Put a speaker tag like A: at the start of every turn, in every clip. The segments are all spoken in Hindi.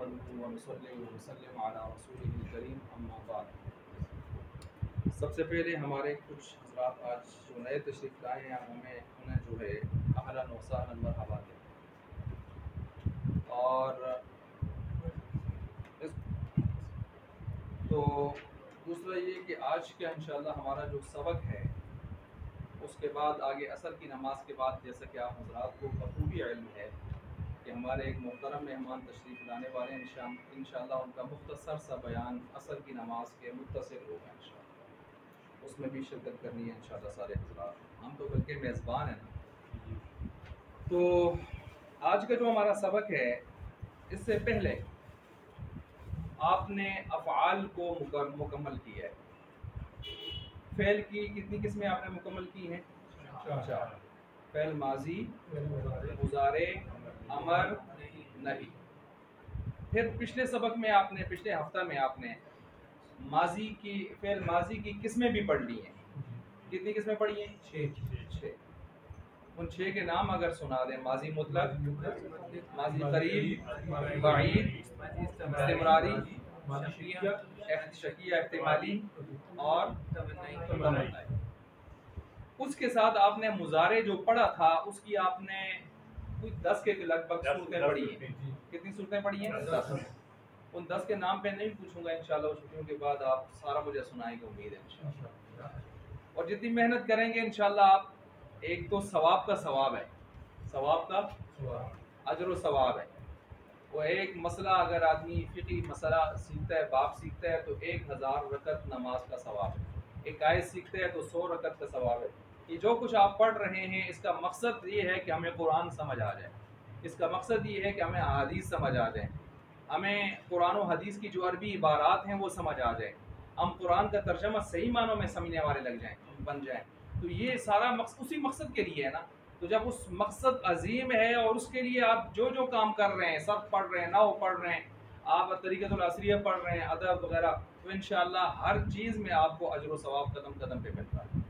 A: नहमदुहु व नुसल्ली व नुसल्लिमु अला रसूलिहिल करीम अम्मा बाद। सबसे पहले हमारे कुछ हज़रात आज जो नए तशरीफ़ लाए हैं उन्हें जो है अहलन व सहलन मरहबा दें। और तो दूसरा ये कि आज का इंशाअल्लाह हमारा जो सबक है उसके बाद आगे असर की नमाज के बाद, जैसा कि आप हज़रात को बखूबी इल्म है कि हमारे एक मोहतरम मेहमान तशरीफ़ लाने वाले हैं, इंशाअल्लाह उनका मुख्तसर सा बयान असर की नमाज के मुत्तसिल होगा इंशाअल्लाह, उसमें भी शिरकत करनी है इंशाअल्लाह सारे हज़रात। हम तो बल्कि मेज़बान हैं ना। तो आज का जो हमारा सबक है, इससे पहले आपने अफ़आल को मुकम्मल किया है। फ़ेल की कितनी किस्में आपने मुकम्मल की हैं? 4। फ़ेल माजी, गुज़ारे, अमर, नहीं। फिर पिछले सबक में आपने, पिछले हफ्ता में आपने माजी की, फ़ेल माजी की किस्में भी पढ़ ली हैं। कितनी किस्में पढ़ी हैं? 6। उन 6 के नाम अगर सुना दें। माजी मुतलक, माजी करीब, बाईद, इस्तिमरारी, शकिया इह्तिमाली और तमन्नाई। उसके साथ आपने मुजारे जो पढ़ा था उसकी आपने कुछ 10 के लगभग सूरतें पढ़ी हैं। कितनी सूरतें पढ़ी हैं? 10। उन 10 के नाम पे नहीं पूछूंगा इंशाल्लाह, छुट्टियों के बाद आप सारा मुझे सुनाएंगे, उम्मीद है इंशाल्लाह। और जितनी मेहनत करेंगे इंशाल्लाह आप, एक तो सवाब का सवाब है, सवाब का अजर व सवाब है। वो एक मसला अगर आदमी फ़िक़ी मसला सीखता है, बाप सीखता है, तो 1000 रकत नमाज का सवाब है। एक आयत सीखते हैं तो 100 रकत का सवाब है। ये जो कुछ आप पढ़ रहे हैं इसका मकसद ये है कि हमें कुरान समझ आ जाए, इसका मकसद ये है कि हमें हदीस समझ आ जाए, हमें कुरान और हदीस की जो अरबी इबारात हैं वो समझ आ जाए, हम कुरान का तर्जमा सही मानों में समझने वाले लग जाएँ, बन जाएँ। तो ये सारा उसी मकसद के लिए है ना। तो जब उस मकसद अजीम है और उसके लिए आप जो जो काम कर रहे हैं, सब पढ़ रहे हैं, नाहव पढ़ रहे हैं, आप तरीक़तुल असरिया पढ़ रहे हैं, अदब वगैरह, तो इंशाअल्लाह हर चीज़ में आपको अजर व सवाब कदम कदम पे मिलता है।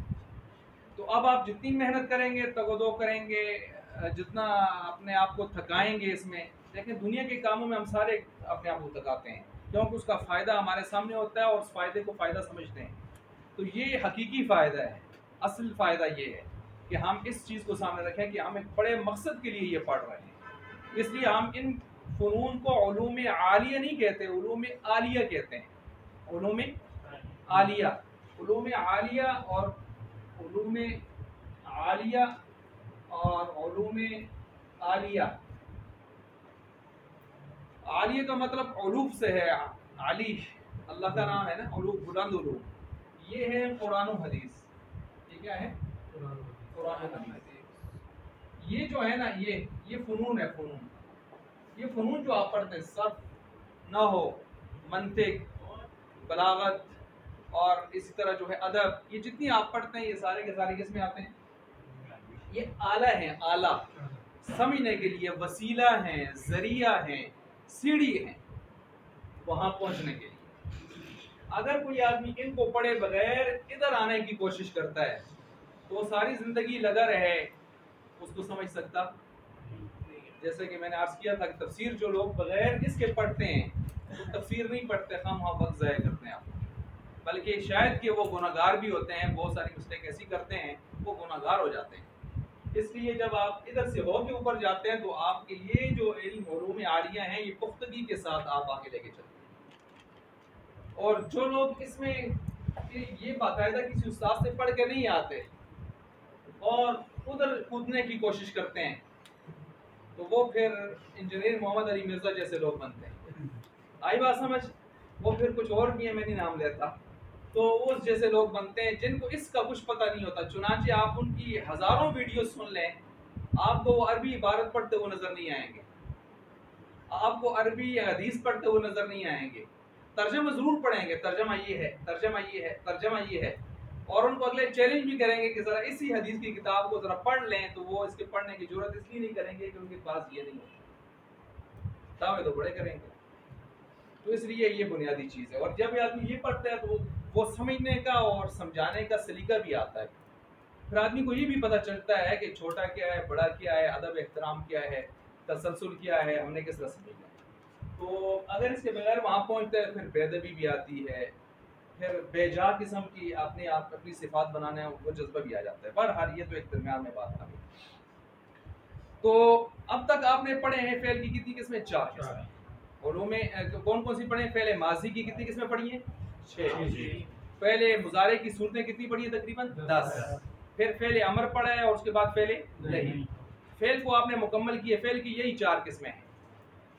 A: तो अब आप जितनी मेहनत करेंगे, तगदो करेंगे, जितना अपने आप को थकाएंगे इसमें, लेकिन दुनिया के कामों में हम सारे अपने आप को थकाते हैं क्योंकि उसका फ़ायदा हमारे सामने होता है और उस फ़ायदे को फ़ायदा समझते हैं। तो ये हकीकी फ़ायदा है, असल फ़ायदा ये है कि हम इस चीज़ को सामने रखें कि हम एक बड़े मकसद के लिए ये पढ़ रहे हैं। इसलिए हम इन फ़नून को उलूम आलिया नहीं कहते, उलूम आलिया कहते हैं। उलूम आलिया, उलूम आलिया और उलूम आलिया और उलूम आलिया। आलिया का मतलब उलूफ से है, आली अल्लाह का नाम है ना, उलूफ बुलंद उलूफ। ये है कुरान और हदीस। ये क्या है? कुरान और हदीस। ये जो है ना, ये फ़नून है, फ़नून। ये फ़नून जो आप पढ़ते हैं, सर्फ, नहव, मंतिक, बलागत और इसी तरह जो है अदब, ये जितनी आप पढ़ते हैं ये सारे के सारे किसमें आते हैं? ये आला है, आला समझने के लिए, वसीला है, जरिया है, सीढ़ी है वहां पहुंचने के लिए। अगर कोई आदमी इनको पढ़े बगैर इधर आने की कोशिश करता है तो सारी जिंदगी लगा रहे, उसको समझ सकता। जैसे कि मैंने अर्ज किया था कि तफसीर जो लोग बगैर इसके पढ़ते हैं तो तफसीर नहीं पढ़ते, हम वहाँ वक्त ज़ाया करते हैं आप, बल्कि शायद कि वो गुनाहगार भी होते हैं, बहुत सारी मिस्टेक ऐसी करते हैं वो गुनाहगार हो जाते हैं। इसलिए जब आप इधर से हो के ऊपर जाते हैं तो आपके ये जो इल्म उलूम आलिया हैं ये पुख्तगी के साथ आप आगे लेके चलते हैं। और जो लोग इसमें ये बाकायदा किसी उस्ताद से पढ़ के नहीं आते और उधर कूदने की कोशिश करते हैं तो वो फिर इंजीनियर मोहम्मद अली मिर्ज़ा जैसे लोग बनते हैं। आई बात समझ? वो फिर कुछ और भी है, मैं नहीं नाम लेता। तो उस जैसे लोग बनते हैं जिनको इसका कुछ पता नहीं होता। चुनांचे आप उनकी हज़ारों वीडियो सुन लें, आपको वो अरबी इबारत पढ़ते हुए नज़र नहीं आएंगे, आपको अरबी हदीस पढ़ते हुए नज़र नहीं आएंगे। तर्जमा ज़रूर पढ़ेंगे, तर्जमा ये है, तर्जमा ये है, तर्जमा ये है, और उनको अगले चैलेंज भी करेंगे कि ज़रा इसी हदीस की किताब को ज़रा पढ़ लें, तो वो इसके पढ़ने की ज़रूरत इसलिए नहीं करेंगे कि उनके पास ये नहीं होता। दावे तो बड़े करेंगे। तो इसलिए ये बुनियादी चीज़ है। और जब आदमी ये पढ़ता है तो वो समझने का और समझाने का सलीका भी आता है। फिर आदमी को ये भी पता चलता है कि छोटा क्या है, बड़ा क्या है, अदब एहतराम क्या है, तसलसल क्या है, हमने किस तरह समझना है। तो अगर इसके बगैर वहाँ पहुँचते हैं फिर बेदबी भी आती है, फिर बेजा किस्म की अपने आप अपनी सिफात बनाने वो जज्बा भी आ जाता है। बहरहाल ये तो एक दरमियान में बात आ गई। तो अब तक आपने पढ़े हैं फेल की कितनी किस्में? 4 किस्में। उलूम में कौन कौन सी पढ़े? फेल माजी की कितनी किस्में पढ़ी हैं? 6। फेल मुजारे की सूरतें कितनी पढ़ी हैं? तकरीबन 10। फिर फेल अमर पढ़ा है और उसके बाद फेल नहीं। फेल को आपने मुकम्मल किए, फेल की यही 4 किस्में हैं।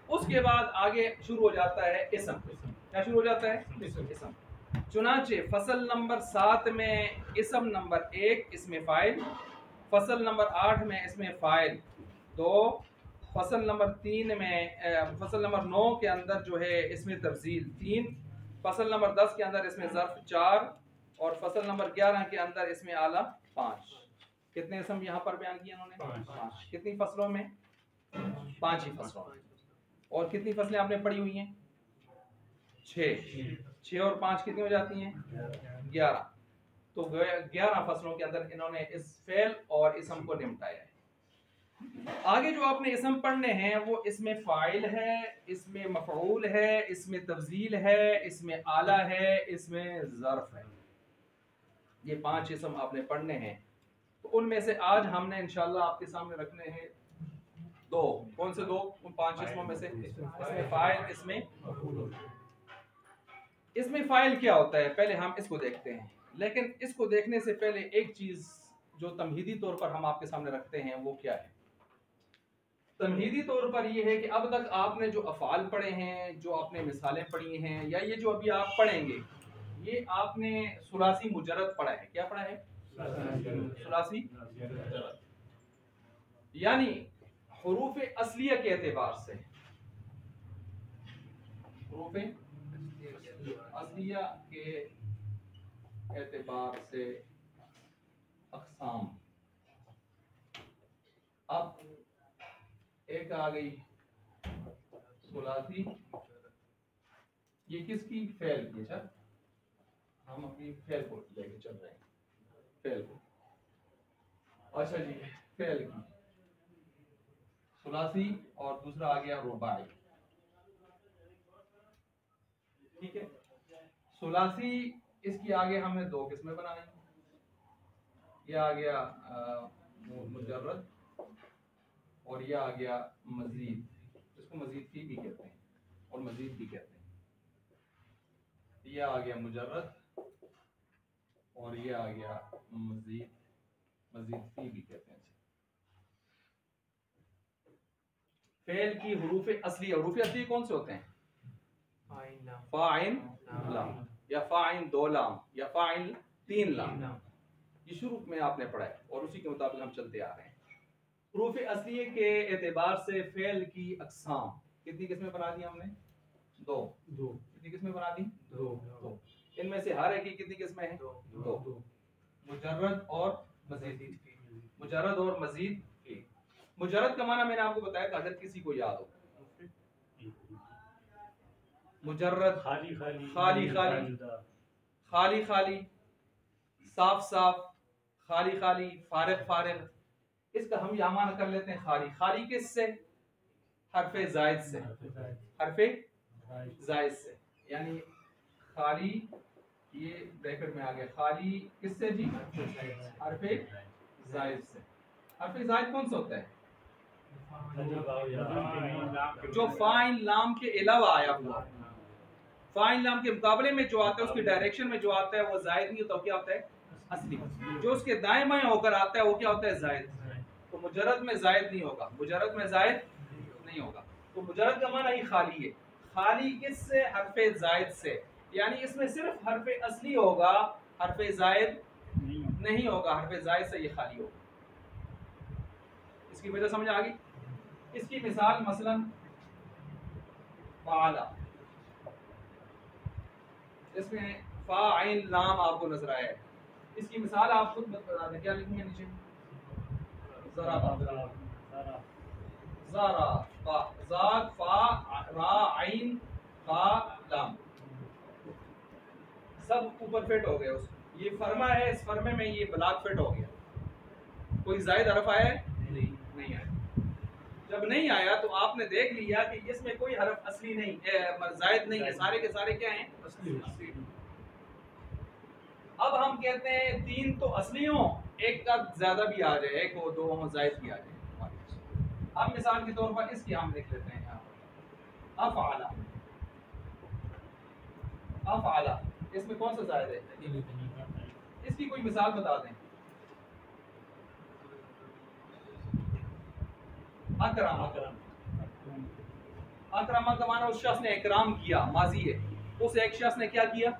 A: उसके बाद आगे शुरू हो जाता है इसम। क्या शुरू हो जाता है? इसम। चुनाचे फसल नंबर 7 में इसम नंबर 1 इसमें फाइल, फसल नंबर 8 में इसमें फाइल 2, फसल नंबर 3 में फसल नंबर 9 के अंदर जो है इसमें तफजील 3, फसल नंबर 10 के अंदर इसमें ज़र्फ 4 और फसल नंबर 11 के अंदर इसमें आला 5। कितने इसम यहाँ पर बयान किए उन्होंने? 5। कितनी फसलों में? 5 ही फसलों में। और कितनी फसलें आपने पढ़ी हुई हैं? 6। 6 और 5 कितनी हो जाती हैं? 11। तो 11 फसलों के अंदर इन्होंने इस फेल और इसम को निपटाया है। आगे जो आपने इसम पढ़ने हैं वो इसमें फाइल है, इसमें मफऊल है, इसमें तफजील है, इसमें आला है, इसमें ज़र्फ है। ये 5 इसम आपने पढ़ने हैं। तो उनमें से आज हमने इंशाल्लाह आपके सामने रखने हैं 2। कौन से 2? उन 5 इसमों में से इसमें फाइल, इसमें फाइल क्या होता है पहले हम इसको देखते हैं। लेकिन इसको देखने से पहले एक चीज जो तमहीदी तौर पर हम आपके सामने रखते हैं वो क्या है? तमहीदी तौर पर ये है कि अब तक आपने जो अफ़ाल पढ़े हैं, जो आपने मिसालें पढ़ी हैं, या ये जो अभी आप पढ़ेंगे, ये आपने सुलासी मुजर्रद पढ़ा है। क्या पढ़ा है? सुलासी मुजर्रद। यानी हुरूफ असलिया के एतबार से, हुरूफ असलिया के एतबार से अक़साम। अब एक आ गई सुलासी, ये किसकी? फेल की। अच्छा, हम अपनी फेल को लेके चल रहे हैं, फेल को। अच्छा जी, फेल की सुलासी और दूसरा आ गया रुबाई। ठीक है, सुलासी इसकी आगे हमने 2 किस्में बनाई। यह आ गया मुजर्रद और यह आ गया मजीद। इसको मजीद फी भी कहते हैं और मजीद भी कहते हैं। यह आ गया मुजर्रद और यह आ गया मजीद, मजीद फी भी कहते हैं। फेल की हुरूफ असली, हुरूफ असली कौन से होते हैं? फाइन लाम या फाइन 2 लाम या फाइन 3 लाम। ये शुरू में आपने पढ़ा है और उसी के मुताबिक हम चलते आ रहे हैं। हुरूफ असली के एतबार से फेल की अक़साम कितनी किस्में बना दी हमने? 2। कितनी किस्में बना दी? 2। इनमें से हर एक की कितनी किस्में हैं? 2। मुजर्रद और मजीद। मुजर्रद और मजीद। मुजर्रद का माना मैंने आपको बताया था, अगर किसी को याद हो। मुजर्रद खाली खाली, खाली खाली, खाली खाली, साफ साफ, खाली खाली, फारिग फारिग। इसका हम यहाँ माना कर लेते हैं खाली। खाली किससे? हरफे जायद से, हरफे जायद से। यानी खाली, ये ब्रैकेट में आ गया, खाली किससे जी? हरफे जायद से। हरफे जायद कौन सा होता है? जो फाइन लाम के अलावा आया हुआ। फाइन लाम के मुकाबले में जो आता है, उसकी डायरेक्शन में जो आता है वो जायद नहीं होता, क्या होता है? असली। जो उसके दाएं बाएं होकर आता है वो क्या होता है? जायद। तो मुजर्रद में जायद नहीं होगा, मुजर्रद में जायद नहीं होगा। तो मुजर्रद का माना ही खाली है। खाली किससे? हरफे जायद से। यानी इसमें सिर्फ हरफे असली होगा, हरफे जायद नहीं होगा। हरफे जायद से ये खाली होगा। इसकी वजह समझ आ गई? इसकी मिसाल मसलन फ़ाला, इसमें फा आइन लाम आपको नजर आया है। इसकी मिसाल आप खुद बता दें, क्या लिखेंगे नीचे? ज़रा, ज़रा, फा, ज़ाद, फा, रा, आइन, फा, लाम, सब ऊपर फिट हो गए। ये फरमा है, इस फर्मे में ये बलाग फिट हो गया। कोई जायद हरफ आया है? नहीं आया। जब नहीं आया तो आपने देख लिया कि इसमें कोई हरफ असली नहीं जायद नहीं है, सारे के सारे क्या हैं असली। अब हम कहते हैं 3 तो असली हो, एक का ज्यादा भी आ जाए, एक हो, दो हो, जायद भी आ जाए। अब मिसाल के तौर पर इसकी हम लिख लेते हैं यहाँ पर अफ़अला। अफ़अला इसमें कौन सा जायद है? इसकी कोई मिसाल बता दें। अकरम। अकरमा का माना उस शख्स ने इकराम किया, माजी है। उस एक शख्स ने क्या किया?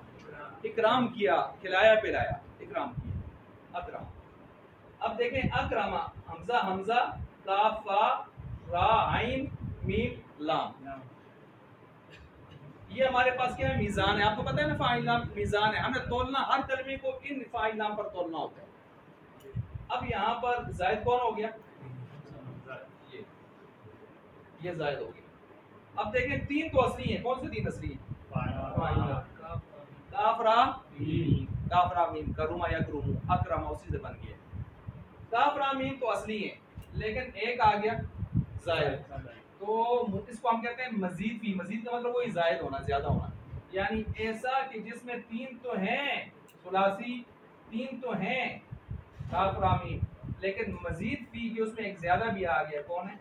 A: इकराम किया, खिलाया पिलाया, इकराम किया, अकरम। अब देखें अकरमा, हमजा हमजा काफ फा रा आइन मीम लाम, ये हमारे पास क्या है? मीज़ान है। आपको पता है ना फाइल नाम मीज़ान है, हमें तोलना, हर कलमे को इन फाइल नाम पर तोलना होता है। अब यहाँ पर जायद कौन हो गया? ये जायद हो गया। अब देखें 3 तो असली है, कौन से 3 असली है? काफरा काफरा मीम, करुमा या करुमु, अकरमा उसी से बन गया। काफरा मीम तो असली है, लेकिन एक आ गया जायद, तो इसको हम कहते हैं मजीद फी। मजीद का मतलब वही जायद होना, ज्यादा होना, यानी ऐसा कि जिसमें 3 तो हैं सुलासी, 3 तो हैं काफरा मीम, लेकिन मजीद फी कि उसमें एक ज्यादा भी आ गया। कौन है?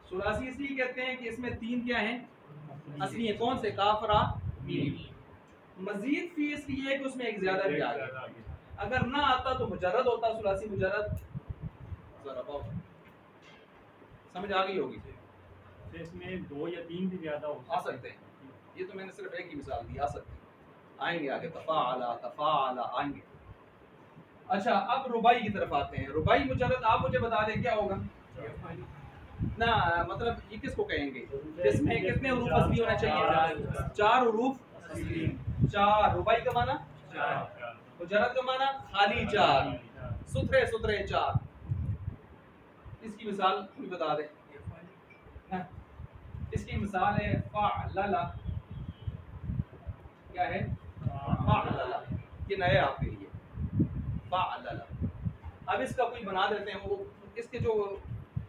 A: सुलासी इसलिए कहते हैं कि इसमें 3 क्या हैं? असली है। कौन से? काफरा मीम। मजीद फी इसलिए कि उसमें एक ज्यादा भी आ गया। अगर ना आता तो मुजर्रद होता, सुलासी मुजर्रद ज़रबा होता। समझ आ गई होगी।
B: तो इसमें 2 या 3 भी ज्यादा
A: आ सकते हैं। ये तो मैंने सिर्फ एक ही मिसाल दी, आ सकते हैं, आएंगे आगे। तफ़ाअला आएंगे। अच्छा, अब रुबाई की तरफ आते हैं। रुबाई मुजर्रद आप मुझे बता दें क्या होगा ना, मतलब ये किसको कहेंगे? इसमें कितने हुरूफ असली होना चाहिए? 4 हुरूफ असली। 4 रुबाई का माना 4, मुजर्रद का माना खाली 4, सुथरे सुथरे 4। इसकी मिसाल भी बता दें। इसकी मिसाल है फ़अलला। क्या है? फ़अलला, ये नए आपके लिए फ़अलला। अब इसका कोई बना देते हैं। वो इसके जो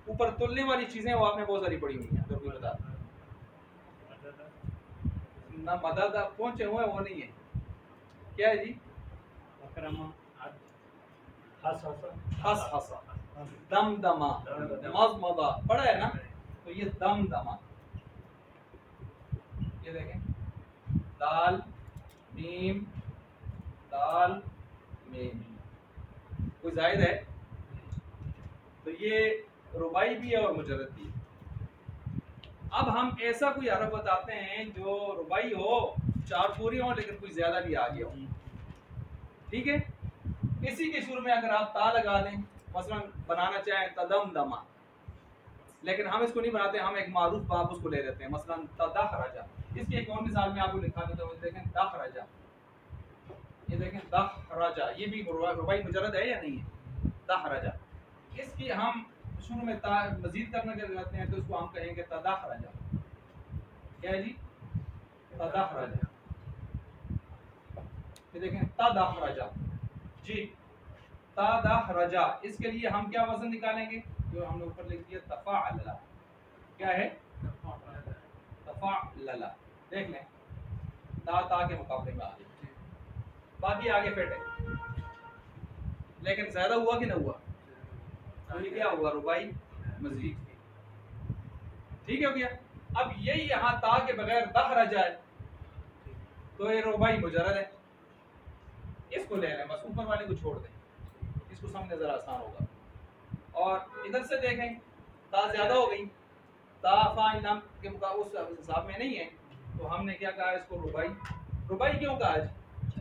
A: ऊपर तुलने वाली चीजें वो आपने बहुत सारी पढ़ी हुई हैं, तो कोई बता ना, मदद पहुंचे हुए वो नहीं है। क्या है जी? हस हसा, दम दमा, मज़मज़ा पढ़ा है ना, तो ये दम दमा। ये देखें, दाल मीम दाल मीम, कोई जायद है? तो ये रुबाई भी है और मुजर्रद भी है। अब हम ऐसा कोई हरफ बताते हैं जो रुबाई हो, 4 पूरी हो, लेकिन कोई ज्यादा भी आ गया हो। ठीक है, इसी के शुरू में अगर आप ता लगा दें, मसलन बनाना चाहें तदम दमा, लेकिन हम इसको नहीं बनाते, हम एक मारूफ बाब उसको ले लेते हैं, मसलन तदहरजा। इसकी एक और मिसाल में आपको लिखा देता हूं, देखें दहरजा, ये देखें दहरजा, ये भी रुबाई मुजर्रद है या नहीं है? दहरजा। इसकी हम शुरू में ता मजीद करना चाहते हैं तो इसको हम कहेंगे तदहरजा। क्या है जी? तदहरजा। ये देखें तदहरजा जी, तदहरजा। इसके लिए हम क्या वजन निकालेंगे? जो हमने ऊपर लिख दिया तफ़ाअलला। क्या है? तफ़ाअलला। देख लें, ता के मुकाबले में आ गई। बाकी आगे फिट है, लेकिन ज्यादा हुआ कि ना हुआ? ये क्या हुआ? रुबाई मजीद। ठीक है भैया। अब यही यहाँ ता के बगैर दहरजा है, तो ये रुबाई मुजर्रद है। इसको ले लें, बस ऊपर वाले को छोड़ दें, इसको समझने जरा आसान होगा। और इधर से देखें, ता ज्यादा हो गई, ता फाइल नाम के मुकाबले उस हिसाब में नहीं है, तो हमने क्या कहा? इसको रुबाई। रुबाई क्यों कहा?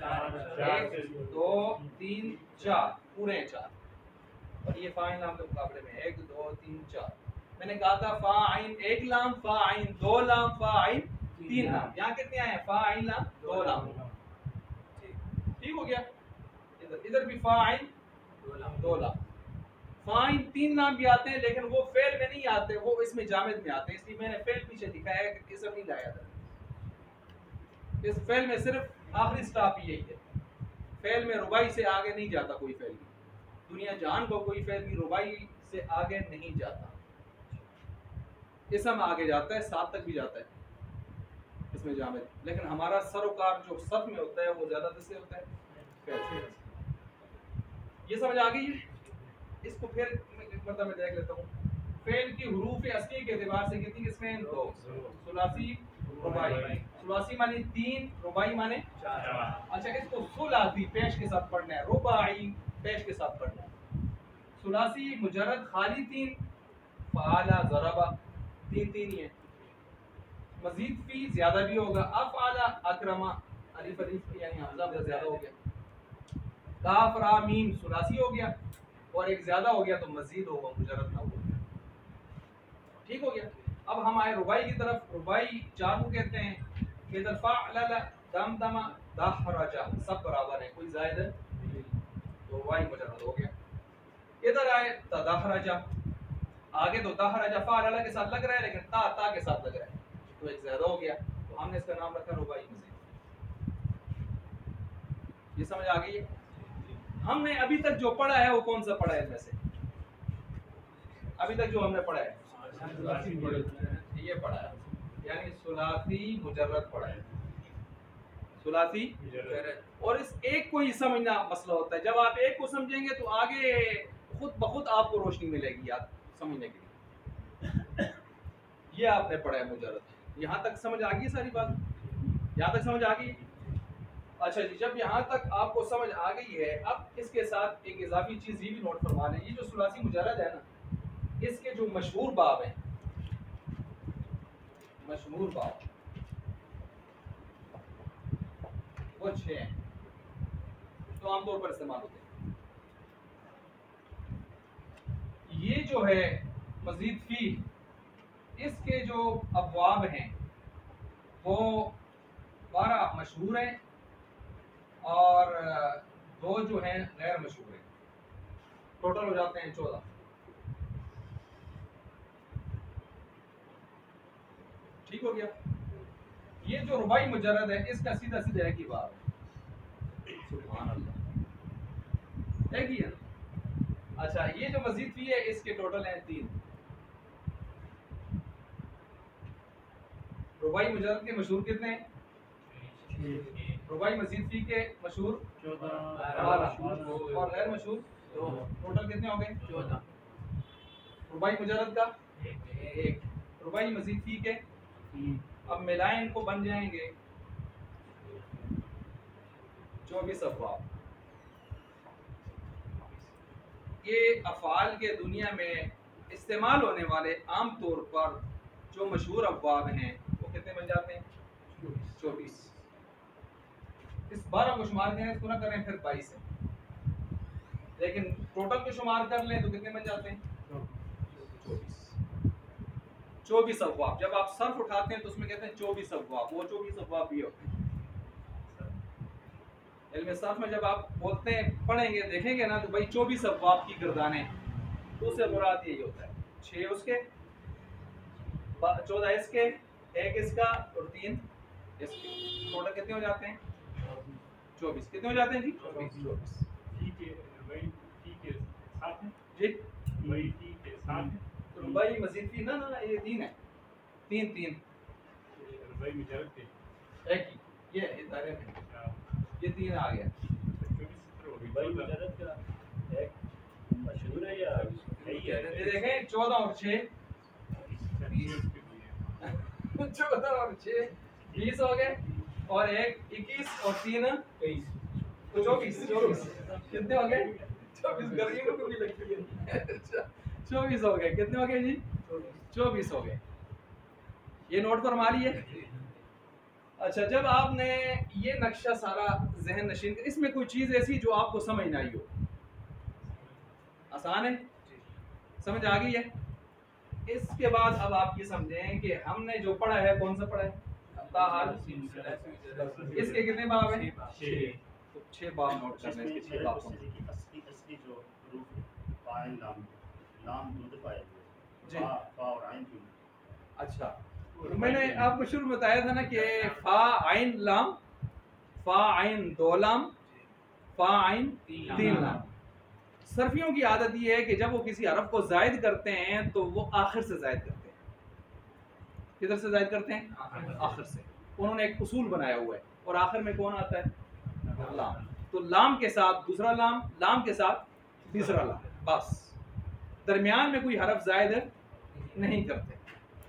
A: 1 2 3 4, पूरे 4। और ये फाइल नाम के मुकाबले में 1 2 3 4। मैंने कहा था फा आइन 1 लाम, फा आइन 2 लाम, फा आइन 3 लाम। यहाँ कितने आए हैं? फा आइन लाम 2 लाम। ठीक हो गया। इधर भी फा आइन 2 लाम। फा आइन 3 लाम भी आते हैं, लेकिन वो फेल में नहीं आते, वो इसमें जामिद में आते हैं, इसलिए मैंने फेल पीछे लिखा है कि किसम नहीं लाया था। इस फेल में सिर्फ आखिरी स्टॉप यही है, फेल में रुबाई से आगे नहीं जाता कोई फेल भी। दुनिया जहान को कोई फेल भी रुबाई इससे आगे नहीं जाता। इसम आगे जाता है, 7 तक भी जाता है इसमें जामिद, लेकिन हमारा सरोकार जो सफ में होता है वो ज्यादा से होता है कैसे। ये समझ आ गई है। इसको फिर एक मरतबा मैं देख लेता हूँ। फेल की हुरूफ असली के एतबार से कितनी किस्में? 2। सुलासी रुबाई। सुलासी माने 3, रुबाई माने 4। अच्छा, इसको सुलासी पेश के साथ पढ़ना है, रुबाई पेश के साथ पढ़ना है। सुलासी मुजर्रद खाली 3, फ़अला ज़रबा 3 ही है। मजीद फी ज्यादा भी होगा, अफ़अला अकरमा अलिफ अलिफ यानी हमजा ज्यादा हो गया। काफ रा मीम सुलासी हो गया और एक ज्यादा हो गया तो मजीद होगा, मुजर्रद ना होगा। ठीक हो गया। अब हम आए रुबाई की तरफ। रुबाई 4 को कहते हैं। इधर फ़अला दमदमा दहरजा सब बराबर है, कोई जायद तो रुबाई मुजर्रद हो गया। इधर आए तदहरजा, आगे तो दहरजा फ़अला के साथ लग रहा है लेकिन ता के साथ लग रहा है तो एक ज्यादा हो गया, तो हमने इसका नाम रखा रुबाई मजीद। ये समझ आ गई है। हमने अभी तक जो पढ़ा है वो कौन सा पढ़ा है इनमें से? अभी तक जो हमने पढ़ा है ये पढ़ा है, यानी सुलासी मुजर्रद पढ़ा है, सुलासी मुजर्रद। और इस एक को ही समझना मसला होता है। जब आप एक को समझेंगे तो आगे खुद ब खुद आपको रोशनी मिलेगी याद समझने के लिए। ये आपने पढ़ा है मुजर्रद। यहाँ तक समझ आ गई सारी बात? यहाँ तक समझ आ गई? अच्छा जी, जब यहाँ तक आपको समझ आ गई है, अब इसके साथ एक इजाफी चीज़ ये भी नोट फरमा लें। ये जो सुलासी मुजर्रद है ना, इसके जो मशहूर बाब हैं, मशहूर बाब वो 6 हैं तो आमतौर पर इस्तेमाल होते हैं। ये जो है मजीद फी, इसके जो अबवाब हैं वो 12 मशहूर हैं और 2 जो हैं गैर मशहूर हैं। टोटल हो जाते हैं 14। ठीक हो गया। ये जो रुबाई मुजर्रद है इसका सीधा सीधा एक ही बात है, सुभान अल्लाह, एक ही है। अच्छा, ये जो मजीद फी है इसके टोटल हैं 3। रुबाई मुजर्रद के मशहूर कितने हैं? रुबाई मजीद फी के मशहूर 12 और गैर मशहूर 2। टोटल कितने हो गए? 14। रुबाई मुजर्रद का 1, रुबाई मजीद फी के 3। अब मिलाएं इनको बन जाएंगे 24 अफवाब। ये अफ़आल के दुनिया में इस्तेमाल होने वाले आम तौर पर जो मशहूर अफवाब हैं वो कितने बन जाते हैं? 24। इस 12 को शुमार करें तो ना करें फिर 22 है, लेकिन टोटल को शुमार कर लें तो कितने बन जाते हैं? 24 अफवाब। जब आप सर्फ उठाते हैं तो उसमें कहते हैं 24 अफवाब, वो 24 अफवाब भी होते हैं। इल्म सर्फ में जब आप बोलते हैं पढ़ेंगे देखेंगे ना तो भाई 24 अफवाब की गर्दानें, तो उससे मुराद यही होता है 6 उसके, 14 इसके, 1 इसका और 3 इसके। टोटल कितने हो जाते हैं? 24। कितने हो जाते हैं जी? 24।
B: ठीक है भाई, ठीक है साथ में
A: जी
B: भाई, ठीक है साथ में
A: तो भाई मजीद फी ना ना ये 3 है, 3
B: भाई मुजर्रद के
A: एक ही ये इदारे में ये 3 आ गया।
B: 24 भाई मुजर्रद का एक मशहूर है या नहीं है?
A: ये देखें 14 और 6 14 और 6 20 हो गए और 1 21 और 3 23 तो 24 कितने हो गए? 24 गर्मियों को भी लगती है। 24 हो गए। कितने हो गए जी? 24 हो गए। ये नोट पर मारी है। अच्छा, जब आपने ये नक्शा सारा जहन नशीन, इसमें कोई चीज़ ऐसी जो आपको समझ ना आई हो, आसान है, समझ आ गई है। इसके बाद अब आप ये समझें कि हमने जो पढ़ा है कौन सा पढ़ा है? ताहाल। इसके कितने बाब हैं? 6। तो 6 बाब नोट करने हैं। 6 बाब
B: असली जो रूफ फाइल लाम दूध पाए
A: जी।
B: फा और आइन की।
A: अच्छा, तो मैंने आपको शुरू में बताया था ना कि फा आइन लाम, फा आइन 2 लाम, फा आइन 3 लाम। सर्फियों की आदत ये है कि जब वो किसी हरफ को जायद करते हैं तो वो आखिर से जायद करते हैं। किधर से जायद करते हैं? आखिर से। उन्होंने एक उसूल बनाया हुआ है। और आखिर में कौन आता है? लाम। तो लाम के साथ दूसरा लाम, लाम के साथ तीसरा लाम, बस। दरमियान में कोई हरफ जायद नहीं करते,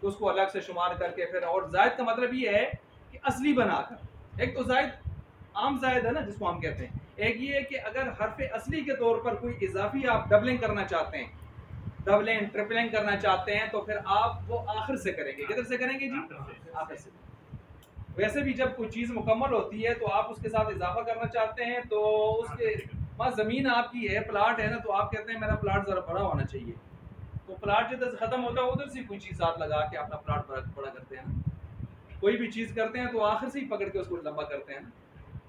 A: तो उसको अलग से शुमार करके फिर। और जायद का मतलब ये है कि असली बनाकर। एक तो जायद आम जायद है ना, जिसको हम कहते हैं। एक ये है कि अगर हरफ असली के तौर पर कोई इजाफी आप डबलिंग करना चाहते हैं, डबलिंग ट्रिपलिंग करना चाहते हैं, तो फिर आप वो आखिर से करेंगे। किधर से करेंगे जी? आखिर से। वैसे भी जब कोई चीज़ मुकम्मल होती है तो आप उसके साथ इजाफा करना चाहते हैं, तो उसके पास ज़मीन आपकी है, प्लाट है ना, तो आप कहते हैं मेरा प्लाट ज़रा बड़ा होना चाहिए। तो प्लाट जिधर से ख़त्म होता है उधर से कोई चीज़ साथ लगा के अपना प्लाट बड़ा करते हैं ना। कोई भी चीज़ करते हैं तो आखिर से ही पकड़ के उसको लंबा करते हैं ना।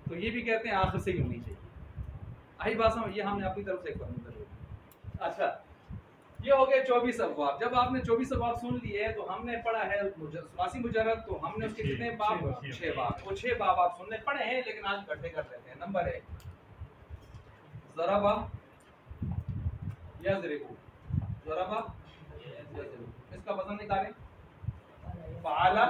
A: तो ये भी कहते हैं आखिर से ही होनी चाहिए। आई बात समझ? ये हमने अपनी तरफ से एक फॉर्मूला। अच्छा, ये हो गए 24 अबवाब। जब आपने 24 अबवाब सुन लिए तो हमने पढ़ा है सुलासी मुजर्रद, तो हमने उसके कितने बाब? 6 बाब। वो 6 बाब आप सुनने पढ़े हैं, लेकिन आज इकट्ठे कर लेते हैं। नंबर 1 ज़रबा यज़रिबु, ज़रबा यज़रिबु। इसका वजन निकालें। फ़अला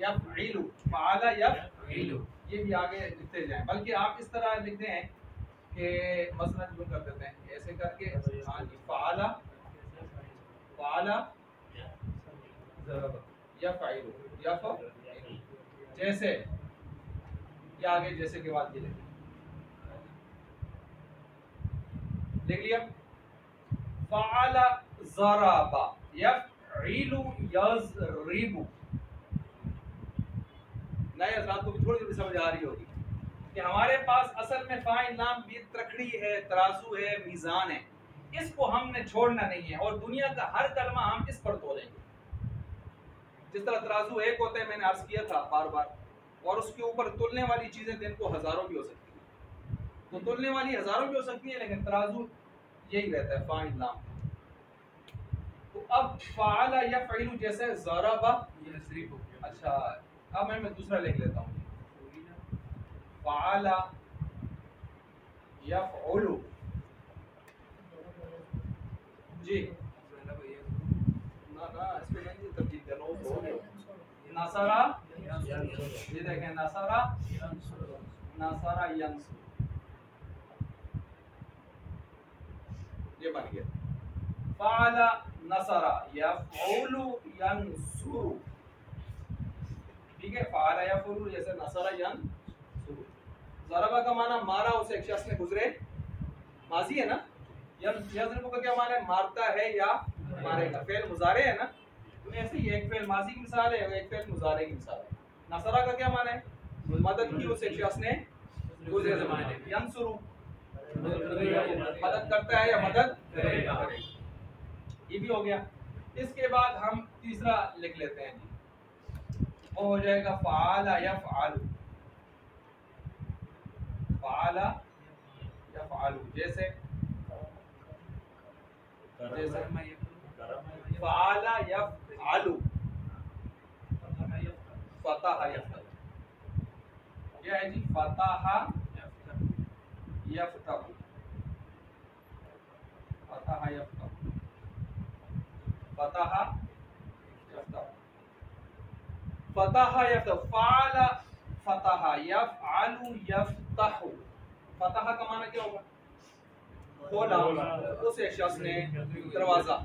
A: यफ़इलु, फ़अला यफ़इलु। ये भी आगे लिखते जाएं, बल्कि आप इस तरह लिख दें कि मसलन यूं कर देते हैं ऐसे करके। हाँ जी, फ़अला फ़अला यफ़इलु, यफ़इलु। जैसे ये आगे जैसे के बाद ये लिख लिया। फ़अला ज़रबा यफ़इलु यज़रिबु। नए हज़रात को भी थोड़ी थोड़ी समझ आ रही होगी कि हमारे पास असल में फ़ाइल नाम भी तकड़ी है, तराजू है, मीज़ान है। इसको हमने छोड़ना नहीं है और दुनिया का हर कलमा हम इस पर तोलेंगे। जिस तरह तराजू एक होता है, मैंने अर्ज किया था बार बार, और उसके ऊपर तुलने वाली चीज़ें दिन को हज़ारों भी हो सकती हैं। तो तुलने वाली हज़ारों भी हो सकती है, लेकिन तराजू यही रहता है फ़ाइल नाम। तो अब फ़अला यफ़इलु जैसे ज़रबा यज़रिबु। अच्छा, अब मैं दूसरा लिख लेता हूँ। फ़अला यफ़उलु जी, ना इसको नहीं तब्दील करना, वो हो गया। नसरा, ये देखें, नसरा नसरा यंसुर, ये बन गया। फ़अला नसरा यफ़उलु यंसुरु, ठीक है। फ़अला यफ़उलु जैसे नसरा यंसुरु। ज़रबा का माना मारा उसे एक शख्स ने, गुजरे, माजी है ना। यज़रिबु का क्या माना है? मारता है या मारेगा। फेल मुजारे है ना, तो ऐसे ही एक फेल माजी की मिसाल है, एक फेल मुजारे की मिसाल है। नसरा का क्या माना है? मदद की उसे एक शख्स ने गुजरे ज़माने में। यंसुरु मदद करता है या मदद करेगा। ये भी हो गया। इसके बाद हम तीसरा लिख लेते हैं जी, वो हो जाएगा फ़अला यफ़अलु, फ़अला यफ़अलु। जैसे फ़अला यफ़अलु फ़तह यफ़तहु, यह है जी फ़तह यफ़तहु, फ़तह यफ़तहु, फ़तह यफ़तहु, फ़तह यफ़तहु। फ़अला फ़तह यफ़अलु यफ़तहु। फ़तह का माना क्या होगा? खोला, उसे शख्स ने दरवाजा,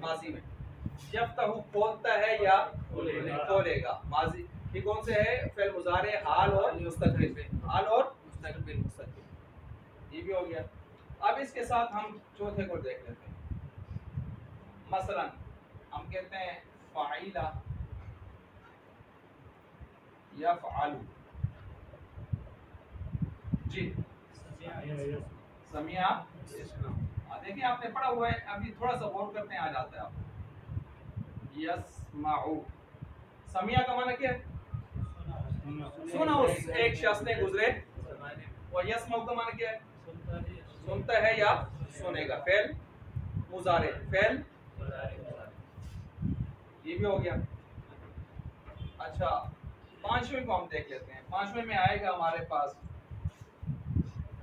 A: माजी में। यफ़तहु खोलता है या खोलेगा, माजी। ये कौन से है? फेल मुजारे, हाल और मुस्तक़बिल, हाल और मुस्तक़बिल, मुस्तक़बिल। ये भी हो गया। अब इसके साथ हम चौथे को देख लेते हैं। मसलन हम कहते हैं फ़ाइला यफ़अलु जी, समिया। देखिए आपने पढ़ा हुआ है, अभी थोड़ा सा गौर करते हैं, आ जाता है आपको। यस्माउ, समिया का माना क्या है? सुना उस एक शख्स ने, गुजरे। और यस्माउ का माना क्या है? सुनता है या सुनेगा। फेल मुजारे, फेल, ये भी हो गया। अच्छा, पांचवें को हम देख लेते हैं। पांचवें में आएगा हमारे पास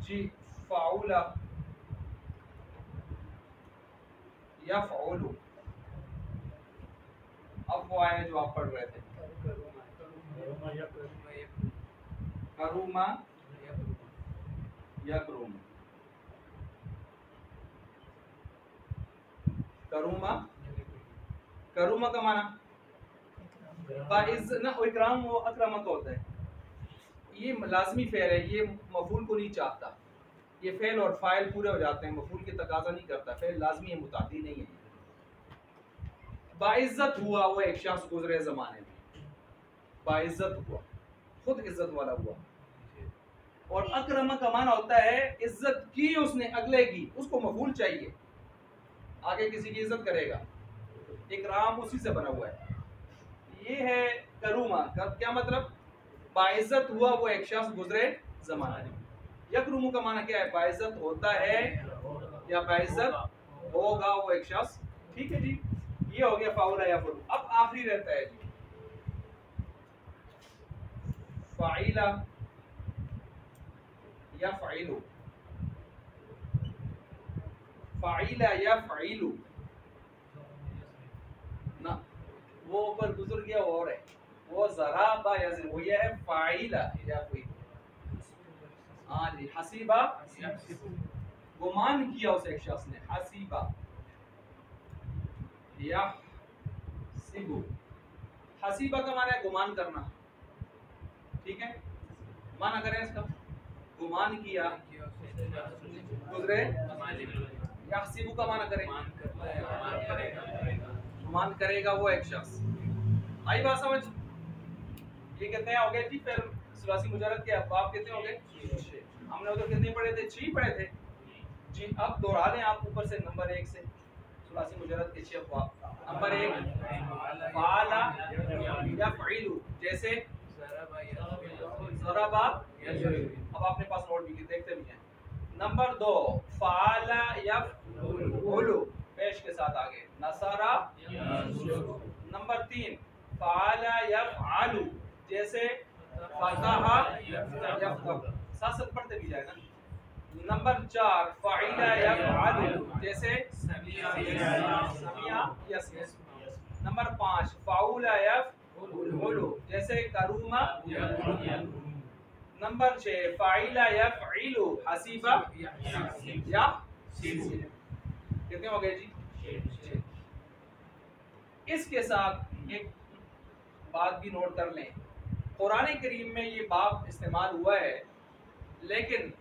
A: जी फ़ाउला यफ़उलु। अब वो आया जो आप पढ़ रहे थे, करुमा यकरुम। करुमा, करुमा का माना बाइज़ ना, इकराम वो अकरमा का होता है। ये लाजमी फेल है, ये मफूल को नहीं चाहता। ये फेल और फाइल पूरे हो जाते हैं, मफूल की तकाजा नहीं करता। फेल लाजमी है, मुतादी नहीं है। बाइज्जत हुआ वो एक शख्स गुजरे जमाने में, बाइज्जत हुआ, खुद इज्जत वाला हुआ। और अकरमा का माना होता है इज्जत की उसने अगले की, उसको मफूल चाहिए, आगे किसी की इज्जत करेगा। इकराम उसी से बना हुआ है। ये है करूमा का क्या मतलब, बाइज्जत हुआ वो एक शख्स गुजरे जमाने में। यकरुमु का माना क्या है, बाइज्जत होता है या बाइज्जत होगा वो एक शख्स। ठीक है जी, ये हो गया फाउला या फुल। अब आखिरी रहता है जी फाइला या फाइलु। फाइला या फाइलु ना, वो ऊपर गुजर गया और है वो ज़राबा या वो ये है फाइला या कोई। हाँ जी, हसीबा, गुमान किया उसे एक शख्स ने, हसीबा या सिबु। हसीबा का माना है गुमान करना। ठीक है, माना करें इसका, गुमान किया गुजरे। या सिबु का माना करें, गुमान करेगा वो एक शख्स। आई बात समझ। ये कितने हो गए जी, फिर सुलासी मुजरद के अब्बाब कितने हो गए, हमने उधर कितने पढ़े थे, 6 पढ़े थे जी। अब दोहरा लें आप ऊपर से नंबर 1 से, सुलासी मुजरद के 6 अब्बाब। नंबर 1 फाला या फईलु, जैसे ज़राबा। अब आपने पास नोट भी की, देखते भी हैं। नंबर 2 फाला या फुलु, पेश के साथ आगे, नसारा। नंबर 3 फाला या फालु, जैसे फतहा यफ्तह, साथ पढ़ते भी जाए ना। नंबर 4 फाइला या फालु, जैसे समिया यस्मा। नंबर 5 फाउला या फुलु, जैसे करूमा। नंबर 6 फाइला या फईलु, हसीबा या सिबु। कितने हो गए जी? इसके साथ एक बात भी नोट कर लें, कुरान करीम में ये बाब इस्तेमाल हुआ है, लेकिन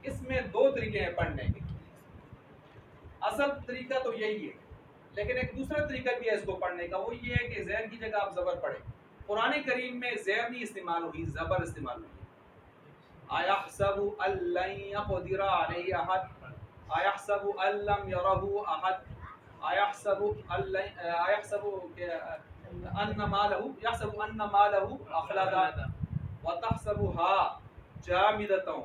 A: इसमें 2 तरीके हैं पढ़ने के। असल तरीका तो यही है, लेकिन एक दूसरा तरीका भी है इसको पढ़ने का, वो ये है कि ज़ेर की जगह आप ज़बर पढ़ें। कुरान करीम में ज़ेर नहीं इस्तेमाल हुई, ज़बर इस्तेमाल हुई। अयहसबु अल्लन यक़दिर अलैहि अहद, अयहसबु अल्लम यरहु अहद, अयहसबु अन्न मालहु अखलदा व तहसबुहा जामिदतन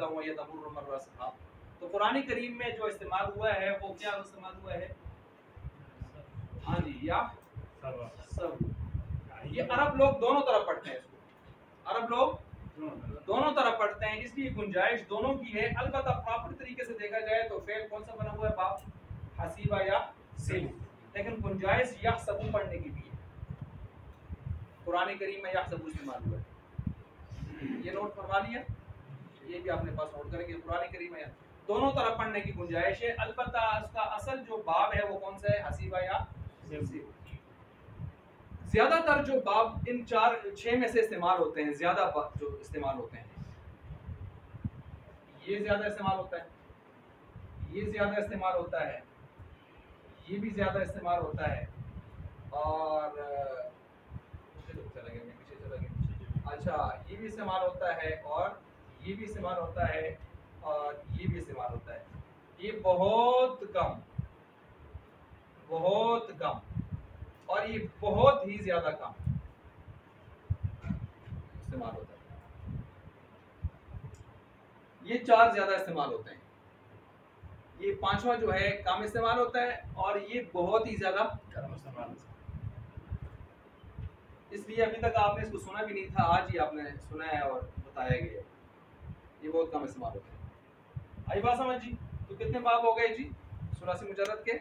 A: व हिय तमुर्रु मर्रा सहाब। तो कुरान करीम में जो इस्तेमाल हुआ है वो क्या इस्तेमाल हुआ है? हाँ जी, या सब। ये अरब लोग दोनों तरफ पढ़ते हैं इसको, अरब लोग दोनों तरफ पढ़ते हैं, इसलिए गुंजाइश दोनों की है। अलबत्ता प्रॉपर तरीके से देखा जाए तो फेल कौन सा बना हुआ है बाप, हसीबा या सिबु, लेकिन गुंजाइश या सबू पढ़ने की भी है। कुरान करीम में या सबू इस्तेमाल हुआ है, ये नोट फरमा लिया, ये भी आपने पास नोट करेंगे। कुरान करीम में दोनों तरफ पढ़ने की गुंजाइश है, अलबत्ता उसका असल जो बाब है वो कौन सा है, हसीबा या सिबु। ज्यादातर जो बाब इन 4-6 में से इस्तेमाल होते हैं, ज्यादा जो इस्तेमाल होते हैं, ये ज्यादा इस्तेमाल होता है, ये ज्यादा इस्तेमाल होता है, ये भी ज्यादा इस्तेमाल होता है, और अच्छा ये भी इस्तेमाल होता है, और ये भी इस्तेमाल होता है, और ये भी इस्तेमाल होता है। ये बहुत कम, बहुत कम, और ये बहुत ही ज्यादा कम इस्तेमाल होता है। ये 4 ज्यादा इस्तेमाल होते हैं, ये 5वां जो है कम इस्तेमाल होता है, और ये बहुत ही ज्यादा कम इस्तेमाल होता है। इसलिए अभी तक आपने इसको सुना भी नहीं था, आज ही आपने सुना है और बताया गया, ये बहुत कम इस्तेमाल होता है। आई बात समझ जी? तो कितने बाब हो गए जी? सुलासी मुजर्रद के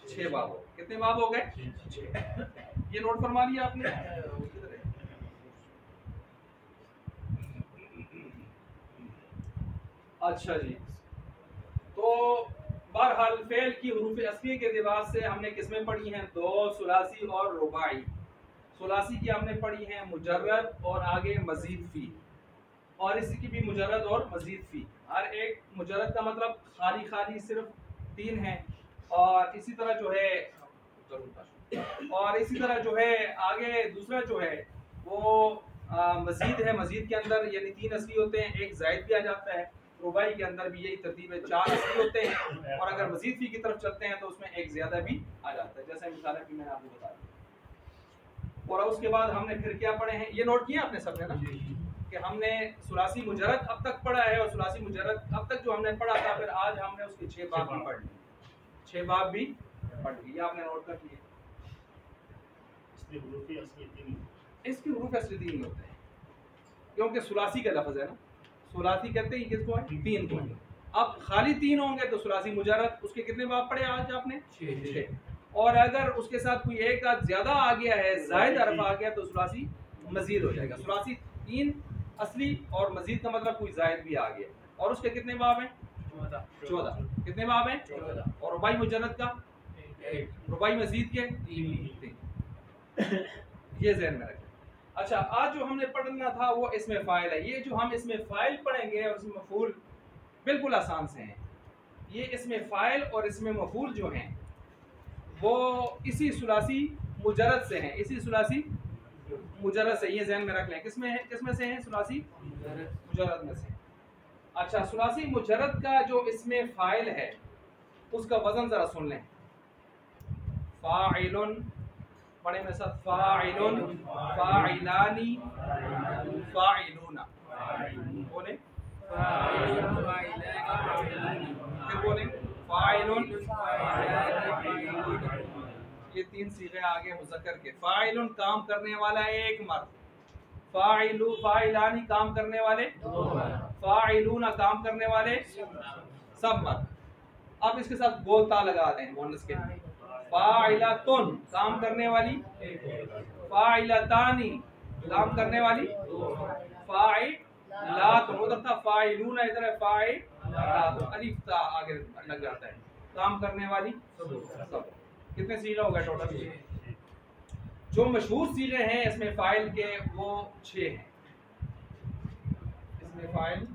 A: 6 बाब हो। कितने बाब हो गए? 6। ये नोट फरमा लिया आपने? अच्छा जी, तो बहरहाल फेल की हुरूफ असली के लिबास से हमने किस्में पढ़ी हैं 2, सुलासी और रुबाई। सुलासी की हमने पढ़ी हैं मुजर्रद और आगे मजीद फी, और इसी की भी मुजर्रद और मजीद फी। हर एक मुजर्रद का मतलब खाली खाली सिर्फ 3 है, और इसी तरह जो है आगे दूसरा जो है वो मजीद है। मजीद के अंदर यानी 3 असली होते हैं, एक जायद भी आ जाता है। रुबाई के अंदर भी यही तरतीब है, 4 असली होते हैं, और अगर मजीद फी की तरफ चलते हैं तो उसमें एक ज्यादा भी आ जाता है, जैसे मिसाल भी मैंने आपको बताया। और उसके बाद हमने फिर क्या पढ़े हैं, ये नोट किया आपने सबने ना, कि हमने सुलासी मुजर्रद अब तक पढ़ा है, और सुलासी मुजर्रद अब तक जो हमने पढ़ा था, फिर आज हमने उसके 6 बाब भी पढ़ लिए। 6 बाब भी पढ़ लिए, आपने नोट कर लिए। इसके हुरूफ असली 3 होते हैं, क्योंकि सुलासी का लफ्ज़ है ना। सुलासी कहते हैं किसको है? 3 को। अब खाली 3 होंगे तो सुलासी मुजर्रद, उसके कितने बाब पढ़े आज आपने? 6। और अगर उसके साथ कोई एक आध ज्यादा आ गया है, जायद हरफ आ गया, तो सुलासी मजीद हो जाएगा। सुलासी 3 असली और मजीद का मतलब कोई जायद भी आ गया, और उसके कितने बाब हैं? 14। कितने बाब हैं? 14। और रुबाई मुजर्रद का 1, रुबाई मजीद के 3। ये ज़हन में रखें। अच्छा, आज जो हमने पढ़ना था वो इसमें फ़ाइल है। ये जो हम इसमें फ़ाइल पढ़ेंगे और इसमें मफ़ूल बिल्कुल आसान से हैं। ये इसमें फ़ाइल और इसमें मफ़ूल जो हैं वो इसी सुलासी मुजर्रद से हैं, इसी सुलासी मुजर्रद से। ये ज़हन में रख लें, किसमें है? किसमें से हैं? सुलासी मुजर्रद में से। अच्छा, सुलासी मुजर्रद का जो इसमें फ़ाइल है उसका वज़न ज़रा सुन लें। फ़ाइलुन, पढ़े मेरे साथ, फ़ाइलुन, फ़ाइलानी, फ़ाइलूना। बोले, फिर बोले, फ़ाइलुन। ये 3 सीगे आगे मुज़क्कर के। फ़ाइलुन काम करने वाला एक मर्द, फ़ाइलानी काम करने वाले 2 मर्द, फ़ाइलूना काम करने वाले सब मर्द। अब इसके साथ गोलता लगा दें मुअन्नस के लिए। फ़ाइलतुन काम करने वाली, फ़ाइलतानी काम करने वाली, फ़ाइलातुन उधर था, फ़ाइलूना इधर है, फ़ाइलातुन अलिफ ता आगे लग जाता है, काम करने वाली सब। कितने सीगे हो गए टोटल? जो मशहूर सीगे हैं इसमें फ़ाइल के वो 6 हैं। इसमें फ़ाइल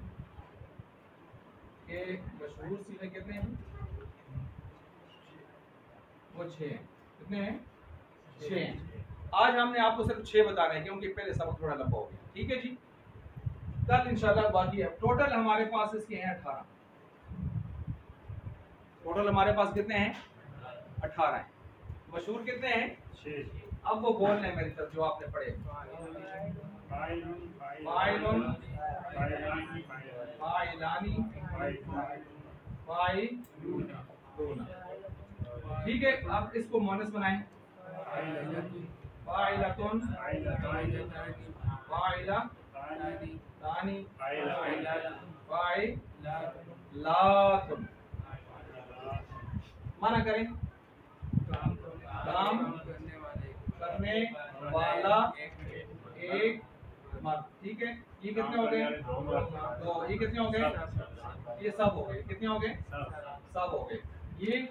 A: के मशहूर सीगे कितने हैं? वो 6 हैं। कितने हैं? 6 हैं। आज हमने आपको सिर्फ 6 बताने हैं, क्योंकि पहले सबक थोड़ा लंबा हो गया। ठीक है जी, कल इंशाल्लाह बाकी है। टोटल हमारे पास इसके हैं 18। टोटल हमारे पास कितने हैं? 18 हैं। मशहूर कितने हैं? 6। अब वो बोल रहे हैं मेरी तरफ जो आपने पढ़े। फ़ाइलुन, फ़ाइलानी, फ़ाइलूना। ठीक है, अब इसको मुअन्नस बनाएं। फ़ाइलतुन, फ़ाइलतानी, फ़ाइलातुन। माना करें, काम करने वाला एक मर्द। ठीक है, ये कितने हो गए? 2। ये कितने हो गए? ये सब हो गए। कितने हो गए? सब हो गए। ये एक,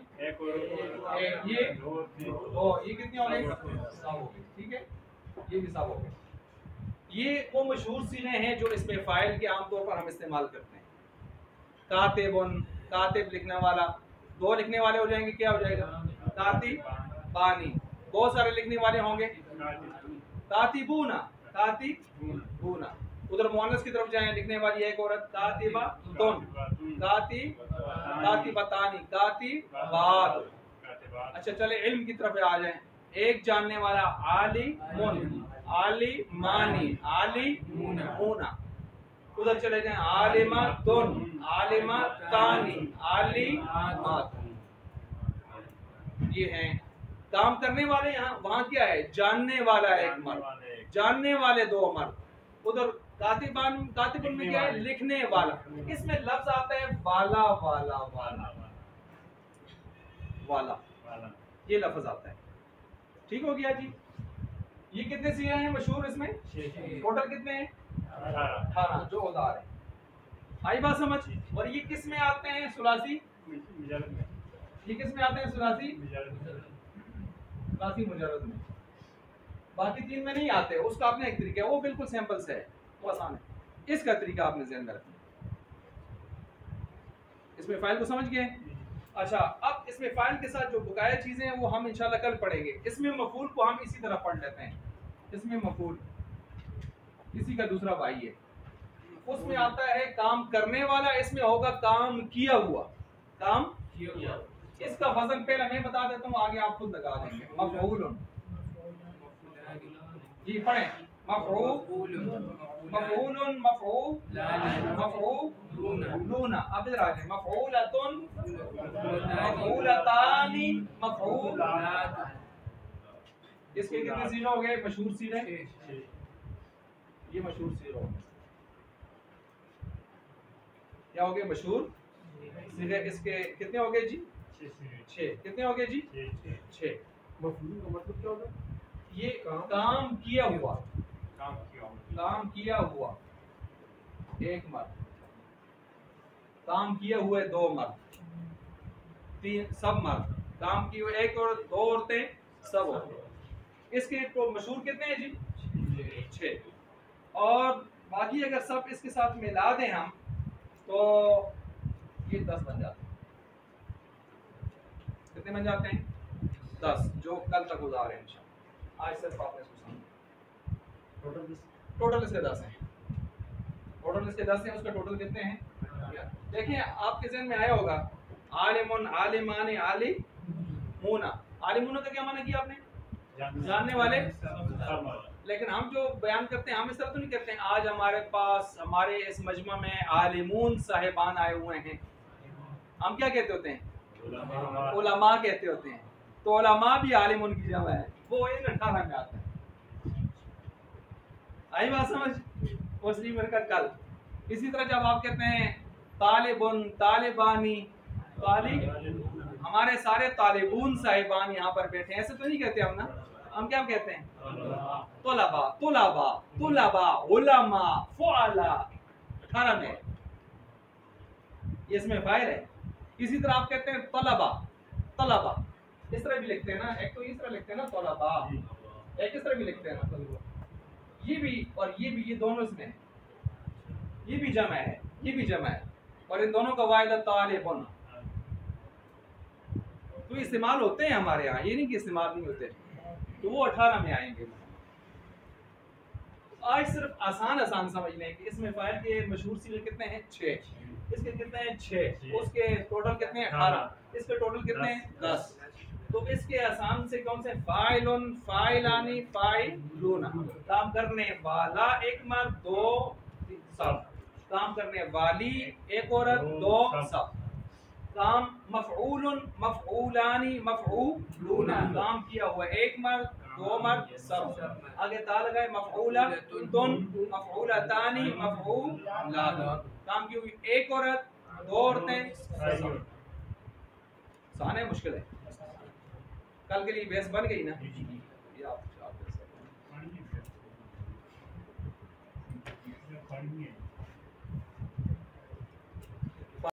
A: ये 2, ये कितने हो गए? सब हो गए। ठीक है, ये भी सब हो गए। ये वो मशहूर सीगे हैं जो इसमें फ़ाइल के आमतौर पर हम इस्तेमाल करते हैं। कातिबुन, कातिब लिखने वाला, 2 लिखने वाले हो जाएंगे, क्या हो जाएगा? कातिबानी। बहुत सारे लिखने वाले होंगे, कातिबूना, कातिबूना। उधर मुअन्नस की तरफ जाएं, लिखने वाली एक औरत, कातिबातुन, कातिबतानी, कातिबात। अच्छा, चले इल्म की तरफ आ जाएं। एक जानने वाला, आलिमुन, आलिमानी, आलिमूना। उधर चले जाएं, आलिमातुन, आलिमातानी, आलिमात। ये हैं काम करने वाले। यहाँ वहाँ क्या है? जानने वाला एक मर्द, जानने वाले 2 मर्द। उधर कातिबुन में क्या है? लिखने वाला। इसमें लफ्ज आता है वाला वाला वाला। वाला, ये लफ्ज आता है। ठीक हो गया जी। ये कितने सीगे हैं मशहूर इसमें? टोटल कितने हैं? 18 जो उधार है। आई बात समझ? और ये किस में आते हैं सुलासी? ये किस में आते हैं सुलासी? सुलासी मुजर्रद में। बाकी 3 में नहीं आते। उसका अपना एक तरीका है, वो बिल्कुल सैंपल से है, वो आसान है। इसका तरीका आपने ध्यान में रखना। इसमें फाइल को समझ गए? अच्छा, अब इसमें फाइल के साथ जो बकाया चीजें हैं वो हम इंशाल्लाह कल पढ़ेंगे। इसमें मफूल को हम इसी तरह पढ़ लेते हैं। इसमें मफूल इसी का दूसरा भाई है। उसमें आता है काम करने वाला, इसमें होगा काम किया हुआ। काम किया। इसका वजन पहले मैं बता देता हूँ, आगे आप खुद लगा देंगे। मफऊलुन, जी पढ़ें। मफऊलुन, मफऊलुन, मफऊलूना। अब इधर आ जाए। मफऊलतुन, मफऊलतानी, मफऊलात। इसके कितने सीरे हो गए? मशहूर सीरे, ये मशहूर सीरे हो गए। क्या हो गए? मशहूर सीरे। इसके कितने हो गए जी? 6। कितने हो गए जी? 6।
C: मफूल का मतलब क्या होता है?
A: ये काम किया हुआ, काम किया हुआ 1 मर्द, काम किए हुए 2 मर्द, 3 सब मर्द, काम किए हुए 1 और 2 औरतें, सब औरतें। इसके तो मशहूर कितने हैं जी? 6। और बाकी अगर सब इसके साथ मिला दें हम तो ये 10 बन जाते हैं। कितने बन जाते हैं? 10, जो कल तक गुजार है इंशाल्लाह। आज सिर्फ आपने इसको टोटल इसके 10 हैं। टोटल इसके 10 हैं। उसका टोटल कितने हैं? देखिए आपके ज़हन में आया होगा आलिमुन, आलिमाने, आलिमूना। आलिमूना का क्या माना किया आपने? जानने वाले। लेकिन हम जो बयान करते हैं हम इस तरह तो नहीं करते हैं आज हमारे पास हमारे इस मजमा में आलिमून साहिबान आए हुए हैं। हम क्या कहते होते हैं? उलमा कहते होते हैं। तो उलमा भी आलिमून की जमा है, वो इन 18 में आता है। आई बात समझ? उसने मिलकर कल इसी तरह जब आप कहते हैं तालिबुन, तालिबानी, हमारे सारे तालिबून साहिबान यहाँ पर बैठे हैं, ऐसे तो नहीं कहते हम ना। हम क्या कहते हैं? तुलबा, तुलबा, तुलबा, उलमा, फुअला। 18 में ये इसमें फाइल है। इसी तरह आप कहते हैं तलबा, तलबा इस तरह भी लिखते हैं ना। एक तो इस तरह लिखते हैं ना तलबा, एक इस तरह भी लिखते हैं ना। ये भी और ये भी, ये दोनों इसमें है। ये भी जमा है, ये भी जमा है, और इन दोनों का वाहिदा तालिबुन। तो इस्तेमाल होते हैं हमारे यहाँ, ये नहीं कि इस्तेमाल नहीं होते। तो वो 18 में आएंगे। आज सिर्फ आसान आसान समझ लें कि इसमें फाइल के मशहूर सीरियल कितने हैं? 6। इसके कितने हैं? 6। उसके टोटल कितने हैं? 18। इसके टोटल कितने हैं? 10। तो इसके आसान से कौन से? फाइलुन, फाइलानी, फाइलूना। काम करने वाला 1 मर्द, 2 सब। काम करने वाली 1 औरत, 2 सब। काम मफऊलुन, मफऊलानी, मफऊलूना। काम किया हुआ 1 मर्द, 2 मर्द, सब। आगे ता लगाए मफऊला तुन, मफऊलतानी, मफऊलात। काम की हुई 1 औरत, 2 औरतें, सब। आसान है? मुश्किल है? कल के लिए बेस बन गई ना? ये आप